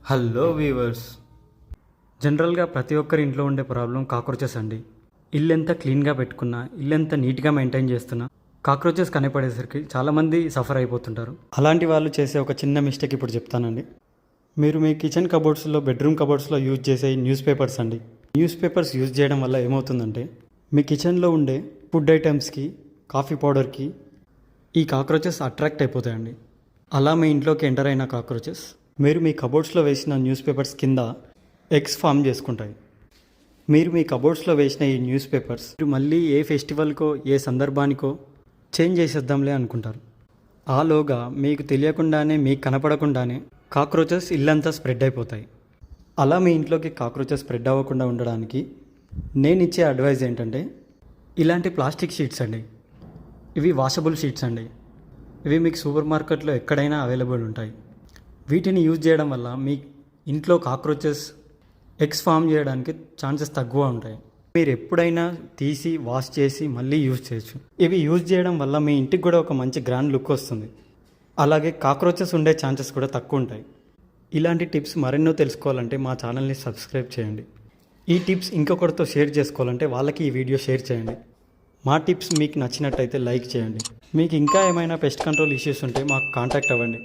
Hello weavers. జనరల్గా ప్రతి ఒక్కరి ఇంట్లో ఉండే ప్రాబ్లం కాక్రోచెస్ అండి. ఇల్లంతా క్లీన్గా పెట్టుకున్నా, ఇల్లంతా నీట్గా మెయింటైన్ చేస్తున్నా కాక్రోచెస్ కనపడేసరికి చాలామంది సఫర్ అయిపోతుంటారు. అలాంటి వాళ్ళు చేసే ఒక చిన్న మిస్టేక్ ఇప్పుడు చెప్తానండి. మీరు మీ కిచెన్ కబోర్డ్స్లో, బెడ్రూమ్ కబోర్డ్స్లో యూజ్ చేసే న్యూస్ పేపర్స్ అండి. న్యూస్ పేపర్స్ యూజ్ చేయడం వల్ల ఏమవుతుందంటే మీ కిచెన్లో ఉండే ఫుడ్ ఐటమ్స్కి, కాఫీ పౌడర్కి ఈ కాక్రోచెస్ అట్రాక్ట్ అయిపోతాయండి. అలా మీ ఇంట్లోకి ఎంటర్ అయిన కాక్రోచెస్ మీరు మీ కబోర్డ్స్లో వేసిన న్యూస్ పేపర్స్ కింద ఎగ్స్ ఫామ్ చేసుకుంటాయి. మీరు మీ కబోర్డ్స్లో వేసిన ఈ న్యూస్ పేపర్స్ మళ్ళీ ఏ ఫెస్టివల్కో, ఏ సందర్భానికో చేంజ్ చేసేద్దాంలే అనుకుంటారు. ఆలోగా మీకు తెలియకుండానే, మీకు కనపడకుండానే కాక్రోచెస్ ఇల్లంతా స్ప్రెడ్ అయిపోతాయి. అలా మీ ఇంట్లోకి కాక్రోచెస్ స్ప్రెడ్ అవ్వకుండా ఉండడానికి నేను ఇచ్చే అడ్వైజ్ ఏంటంటే, ఇలాంటి ప్లాస్టిక్ షీట్స్ అండి. ఇవి వాషబుల్ షీట్స్ అండి. ఇవి మీకు సూపర్ మార్కెట్లో ఎక్కడైనా అవైలబుల్ ఉంటాయి. వీటిని యూజ్ చేయడం వల్ల మీ ఇంట్లో కాక్రోచెస్ ఎగ్స్ ఫామ్ చేయడానికి ఛాన్సెస్ తక్కువ ఉంటాయి. మీరు ఎప్పుడైనా తీసి వాష్ చేసి మళ్ళీ యూజ్ చేయొచ్చు. ఇవి యూజ్ చేయడం వల్ల మీ ఇంటికి కూడా ఒక మంచి గ్రాండ్ లుక్ వస్తుంది. అలాగే కాక్రోచెస్ ఉండే ఛాన్సెస్ కూడా తక్కువ ఉంటాయి. ఇలాంటి టిప్స్ మరెన్నో తెలుసుకోవాలంటే మా ఛానల్ని సబ్స్క్రైబ్ చేయండి. ఈ టిప్స్ ఇంకొకరితో షేర్ చేసుకోవాలంటే వాళ్ళకి ఈ వీడియో షేర్ చేయండి. మా టిప్స్ మీకు నచ్చినట్టయితే లైక్ చేయండి. మీకు ఇంకా ఏమైనా పెస్ట్ కంట్రోల్ ఇష్యూస్ ఉంటే మాకు కాంటాక్ట్ అవ్వండి.